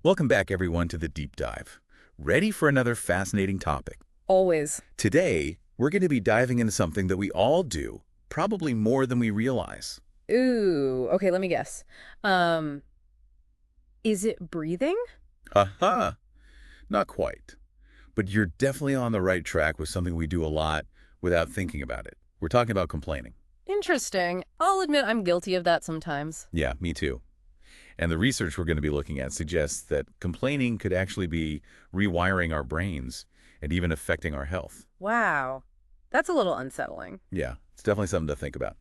Welcome back, everyone, to the Deep Dive. Ready for another fascinating topic? Always. Today, we're going to be diving into something that we all do, probably more than we realize. Ooh, okay, let me guess. Um, is it breathing? Aha! Not quite. But you're definitely on the right track with something we do a lot without thinking about it. We're talking about complaining. Interesting. I'll admit I'm guilty of that sometimes. Yeah, me too. And the research we're going to be looking at suggests that complaining could actually be rewiring our brains and even affecting our health. Wow. That's a little unsettling. Yeah, it's definitely something to think about.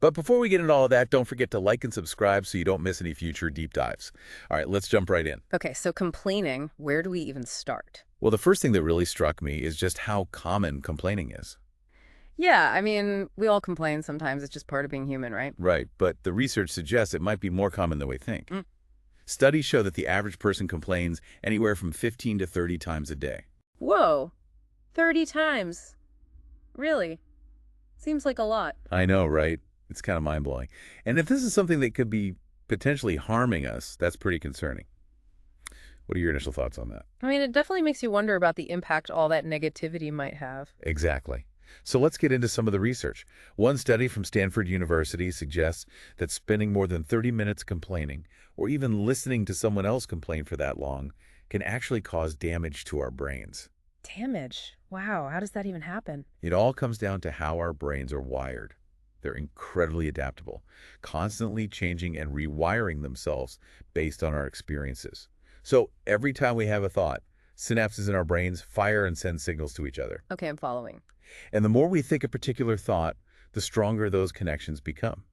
But before we get into all of that, don't forget to like and subscribe so you don't miss any future deep dives. All right, let's jump right in. Okay, so complaining, where do we even start? Well, the first thing that really struck me is just how common complaining is. Yeah, I mean, we all complain sometimes. It's just part of being human, right? Right, but the research suggests it might be more common than we think. Mm. Studies show that the average person complains anywhere from 15 to 30 times a day. Whoa, 30 times. Really? Seems like a lot. I know, right? It's kind of mind-blowing. And if this is something that could be potentially harming us, that's pretty concerning. What are your initial thoughts on that? I mean, it definitely makes you wonder about the impact all that negativity might have. Exactly. So let's get into some of the research. One study from Stanford University suggests that spending more than 30 minutes complaining, or even listening to someone else complain for that long, can actually cause damage to our brains. Damage. Wow, how does that even happen? It all comes down to how our brains are wired. They're incredibly adaptable, constantly changing and rewiring themselves based on our experiences. So every time we have a thought, synapses in our brains fire and send signals to each other. Okay, I'm following. And the more we think a particular thought, the stronger those connections become.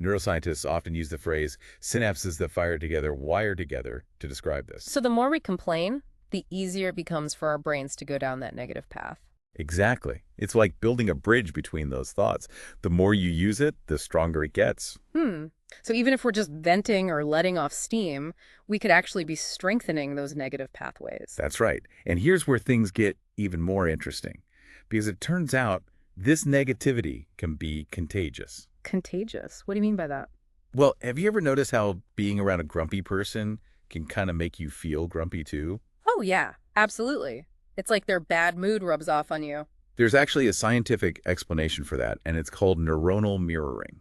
Neuroscientists often use the phrase synapses that fire together wire together to describe this. So the more we complain, the easier it becomes for our brains to go down that negative path. Exactly. It's like building a bridge between those thoughts. The more you use it, the stronger it gets. Hmm. So even if we're just venting or letting off steam, we could actually be strengthening those negative pathways. That's right. And here's where things get even more interesting. Because it turns out this negativity can be contagious. Contagious. What do you mean by that? Well, have you ever noticed how being around a grumpy person can kind of make you feel grumpy too? Oh, yeah, absolutely. It's like their bad mood rubs off on you. There's actually a scientific explanation for that, and it's called neuronal mirroring.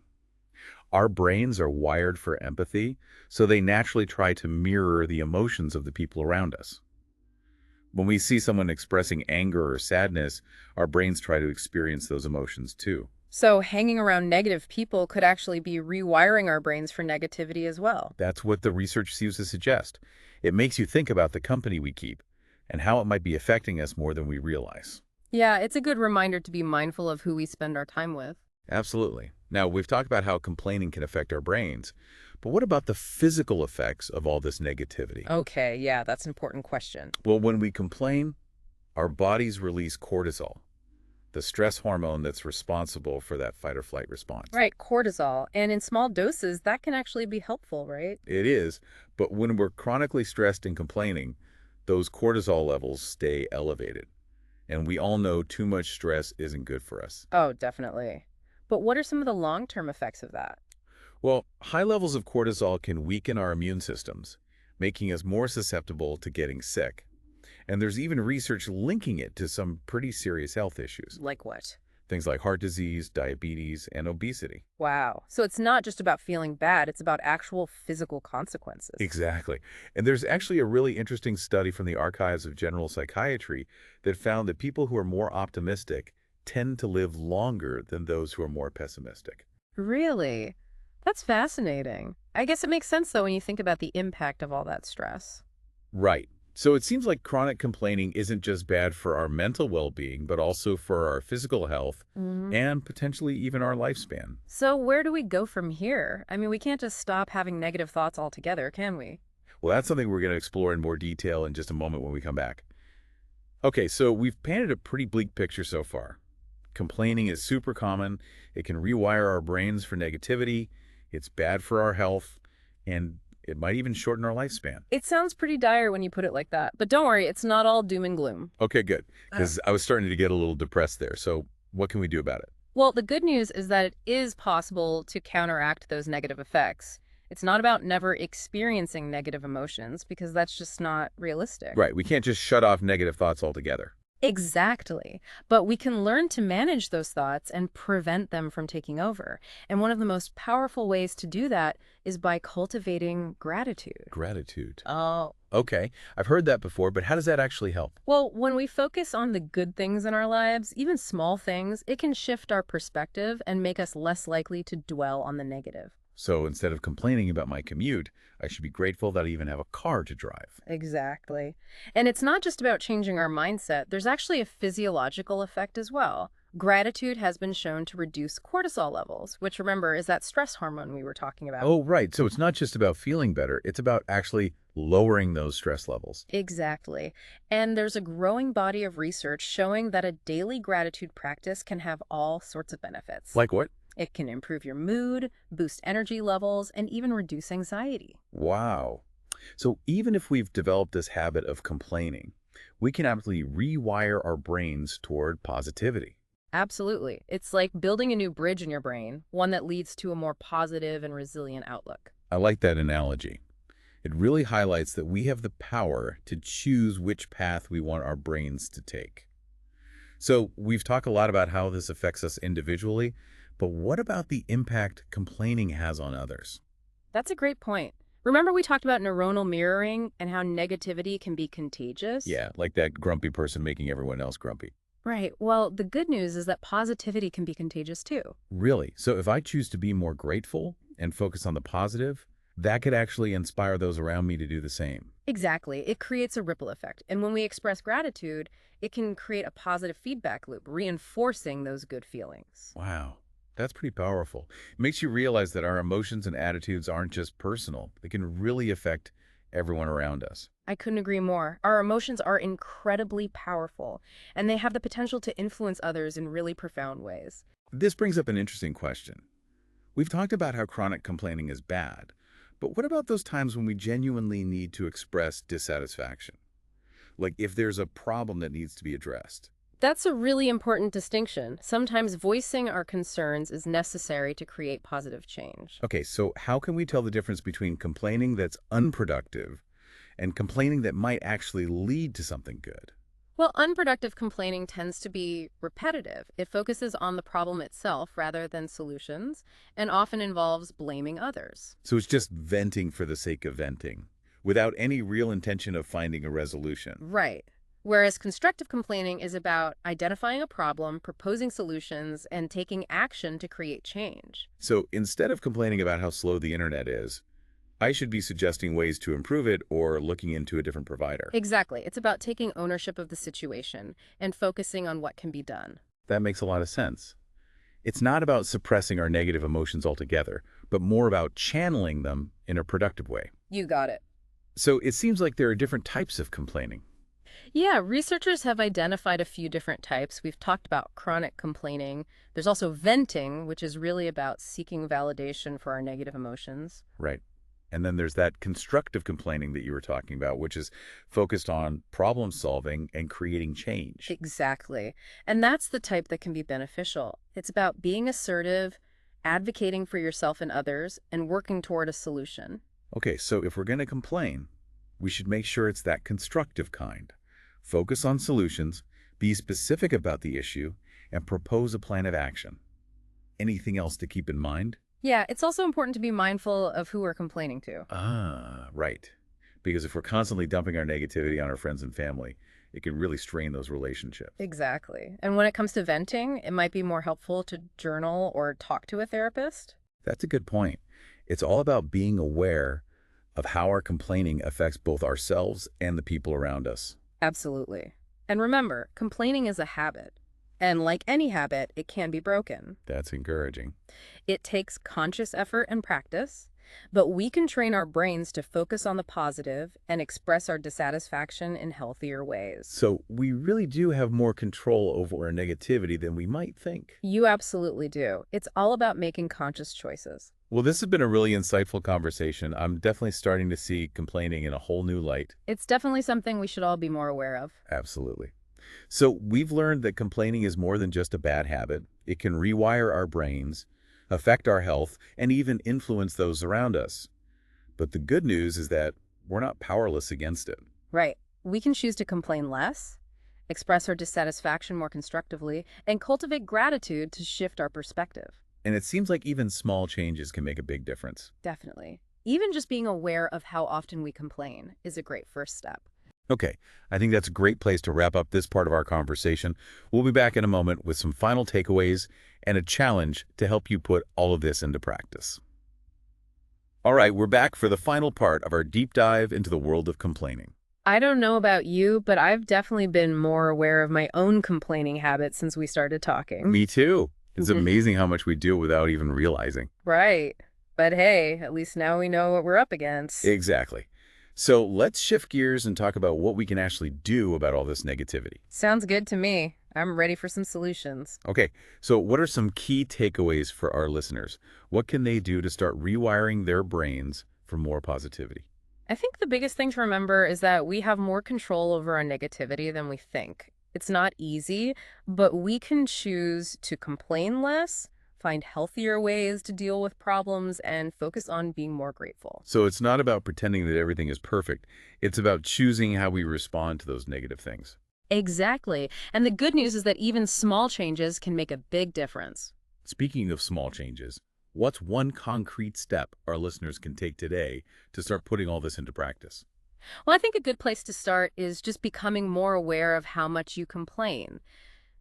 Our brains are wired for empathy, so they naturally try to mirror the emotions of the people around us. When we see someone expressing anger or sadness, our brains try to experience those emotions too. So hanging around negative people could actually be rewiring our brains for negativity as well. That's what the research seems to suggest. It makes you think about the company we keep and how it might be affecting us more than we realize. Yeah, it's a good reminder to be mindful of who we spend our time with. Absolutely. Now, we've talked about how complaining can affect our brains, but what about the physical effects of all this negativity? Okay, yeah, that's an important question. Well, when we complain, our bodies release cortisol, the stress hormone that's responsible for that fight or flight response. Right, cortisol. And in small doses, that can actually be helpful, right? It is, but when we're chronically stressed and complaining, those cortisol levels stay elevated. And we all know too much stress isn't good for us. Oh, definitely. But what are some of the long-term effects of that? Well, high levels of cortisol can weaken our immune systems, making us more susceptible to getting sick. And there's even research linking it to some pretty serious health issues, Like what? things like heart disease, diabetes, and obesity. Wow. So it's not just about feeling bad, it's about actual physical consequences. Exactly. And there's actually a really interesting study from the Archives of General Psychiatry that found that people who are more optimistic tend to live longer than those who are more pessimistic. Really? That's fascinating. I guess it makes sense, though, when you think about the impact of all that stress. Right. So it seems like chronic complaining isn't just bad for our mental well-being, but also for our physical health Hmm. and potentially even our lifespan. So where do we go from here? I mean, we can't just stop having negative thoughts altogether, can we? Well, that's something we're going to explore in more detail in just a moment when we come back. Okay, so we've painted a pretty bleak picture so far. Complaining is super common. It can rewire our brains for negativity. It's bad for our health, and it might even shorten our lifespan. It sounds pretty dire when you put it like that, but don't worry, it's not all doom and gloom. Okay, good, Oh. because I was starting to get a little depressed there. So what can we do about it? Well, the good news is that it is possible to counteract those negative effects. It's not about never experiencing negative emotions because that's just not realistic. Right, we can't just shut off negative thoughts altogether. Exactly. But we can learn to manage those thoughts and prevent them from taking over. And one of the most powerful ways to do that is by cultivating gratitude. Gratitude. Oh. Okay, I've heard that before, but how does that actually help? Well, when we focus on the good things in our lives, even small things, it can shift our perspective and make us less likely to dwell on the negative. So instead of complaining about my commute, I should be grateful that I even have a car to drive. Exactly. And it's not just about changing our mindset, there's actually a physiological effect as well. Gratitude has been shown to reduce cortisol levels, which remember is that stress hormone we were talking about. Oh, right. So it's not just about feeling better, it's about actually lowering those stress levels. Exactly. And there's a growing body of research showing that a daily gratitude practice can have all sorts of benefits. Like what? It can improve your mood, boost energy levels, and even reduce anxiety. Wow. So even if we've developed this habit of complaining, we can actually rewire our brains toward positivity. Absolutely. It's like building a new bridge in your brain, one that leads to a more positive and resilient outlook. I like that analogy. It really highlights that we have the power to choose which path we want our brains to take. So we've talked a lot about how this affects us individually, but what about the impact complaining has on others? That's a great point. Remember we talked about neuronal mirroring and how negativity can be contagious? Yeah, like that grumpy person making everyone else grumpy. Right. Well, the good news is that positivity can be contagious too. Really? So if I choose to be more grateful and focus on the positive, that could actually inspire those around me to do the same. Exactly. It creates a ripple effect. And when we express gratitude, it can create a positive feedback loop, reinforcing those good feelings. Wow, that's pretty powerful. It makes you realize that our emotions and attitudes aren't just personal. They can really affect everyone around us. I couldn't agree more. Our emotions are incredibly powerful, and they have the potential to influence others in really profound ways. This brings up an interesting question. We've talked about how chronic complaining is bad, but what about those times when we genuinely need to express dissatisfaction? Like if there's a problem that needs to be addressed. That's a really important distinction. Sometimes voicing our concerns is necessary to create positive change. Okay, so how can we tell the difference between complaining that's unproductive and complaining that might actually lead to something good? Well, unproductive complaining tends to be repetitive. It focuses on the problem itself rather than solutions, and often involves blaming others. So it's just venting for the sake of venting, without any real intention of finding a resolution. Right. Whereas constructive complaining is about identifying a problem, proposing solutions, and taking action to create change. So instead of complaining about how slow the internet is, I should be suggesting ways to improve it or looking into a different provider. Exactly. It's about taking ownership of the situation and focusing on what can be done. That makes a lot of sense. It's not about suppressing our negative emotions altogether, but more about channeling them in a productive way. You got it. So it seems like there are different types of complaining. Yeah, researchers have identified a few different types. We've talked about chronic complaining. There's also venting, which is really about seeking validation for our negative emotions. Right. And then there's that constructive complaining that you were talking about, which is focused on problem solving and creating change. Exactly. And that's the type that can be beneficial. It's about being assertive, advocating for yourself and others, and working toward a solution. Okay, so if we're going to complain, we should make sure it's that constructive kind. Focus on solutions, be specific about the issue, and propose a plan of action. Anything else to keep in mind? Yeah, it's also important to be mindful of who we're complaining to. Ah, right. Because if we're constantly dumping our negativity on our friends and family, it can really strain those relationships. Exactly. And when it comes to venting, it might be more helpful to journal or talk to a therapist. That's a good point. It's all about being aware of how our complaining affects both ourselves and the people around us. Absolutely. And remember, complaining is a habit. And like any habit, it can be broken. That's encouraging. It takes conscious effort and practice, but we can train our brains to focus on the positive and express our dissatisfaction in healthier ways. So we really do have more control over our negativity than we might think. You absolutely do. It's all about making conscious choices. Well, this has been a really insightful conversation. I'm definitely starting to see complaining in a whole new light. It's definitely something we should all be more aware of. Absolutely. So we've learned that complaining is more than just a bad habit. It can rewire our brains, affect our health, and even influence those around us. But the good news is that we're not powerless against it. Right. We can choose to complain less, express our dissatisfaction more constructively, and cultivate gratitude to shift our perspective. And it seems like even small changes can make a big difference. Definitely. Even just being aware of how often we complain is a great first step. Okay, I think that's a great place to wrap up this part of our conversation. We'll be back in a moment with some final takeaways and a challenge to help you put all of this into practice. All right, we're back for the final part of our deep dive into the world of complaining. I don't know about you, but I've definitely been more aware of my own complaining habits since we started talking. Me too. It's amazing how much we do without even realizing. Right. But hey, at least now we know what we're up against. Exactly. So let's shift gears and talk about what we can actually do about all this negativity. Sounds good to me. I'm ready for some solutions. Okay, so what are some key takeaways for our listeners? What can they do to start rewiring their brains for more positivity? I think the biggest thing to remember is that we have more control over our negativity than we think. It's not easy, but we can choose to complain less, find healthier ways to deal with problems, and focus on being more grateful. So it's not about pretending that everything is perfect. It's about choosing how we respond to those negative things. Exactly. And the good news is that even small changes can make a big difference. Speaking of small changes, what's one concrete step our listeners can take today to start putting all this into practice? Well, I think a good place to start is just becoming more aware of how much you complain.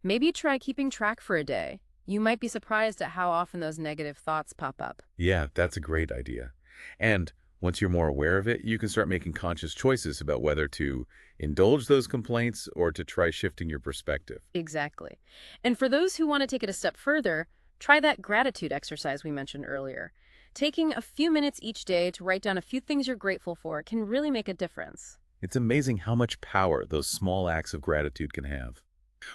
Maybe try keeping track for a day. You might be surprised at how often those negative thoughts pop up. Yeah, that's a great idea. And once you're more aware of it, you can start making conscious choices about whether to indulge those complaints or to try shifting your perspective. Exactly. And for those who want to take it a step further, try that gratitude exercise we mentioned earlier. Taking a few minutes each day to write down a few things you're grateful for can really make a difference. It's amazing how much power those small acts of gratitude can have.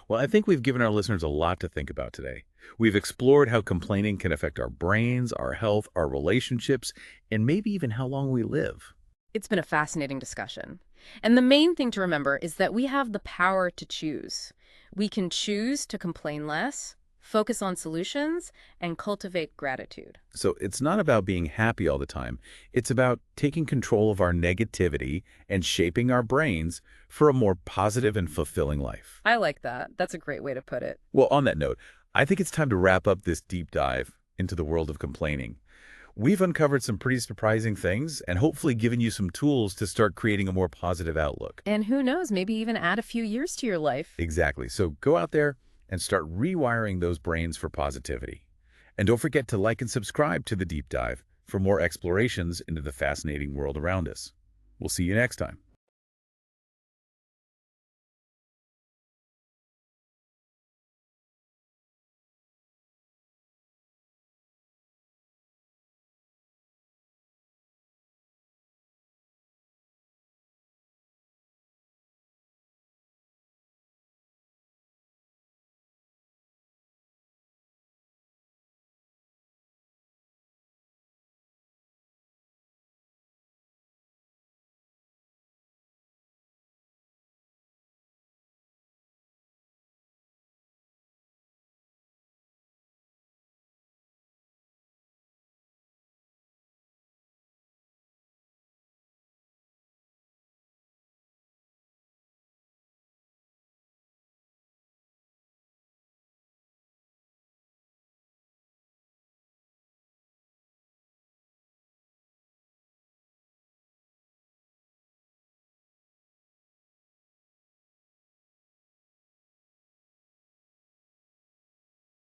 Well, I think we've given our listeners a lot to think about today. We've explored how complaining can affect our brains, our health, our relationships, and maybe even how long we live. It's been a fascinating discussion. And the main thing to remember is that we have the power to choose. We can choose to complain less, focus on solutions, and cultivate gratitude. So it's not about being happy all the time. It's about taking control of our negativity and shaping our brains for a more positive and fulfilling life. I like that. That's a great way to put it. Well, on that note, I think it's time to wrap up this deep dive into the world of complaining. We've uncovered some pretty surprising things and hopefully given you some tools to start creating a more positive outlook. And who knows, maybe even add a few years to your life. Exactly. So go out there and start rewiring those brains for positivity. And don't forget to like and subscribe to The Deep Dive for more explorations into the fascinating world around us. We'll see you next time.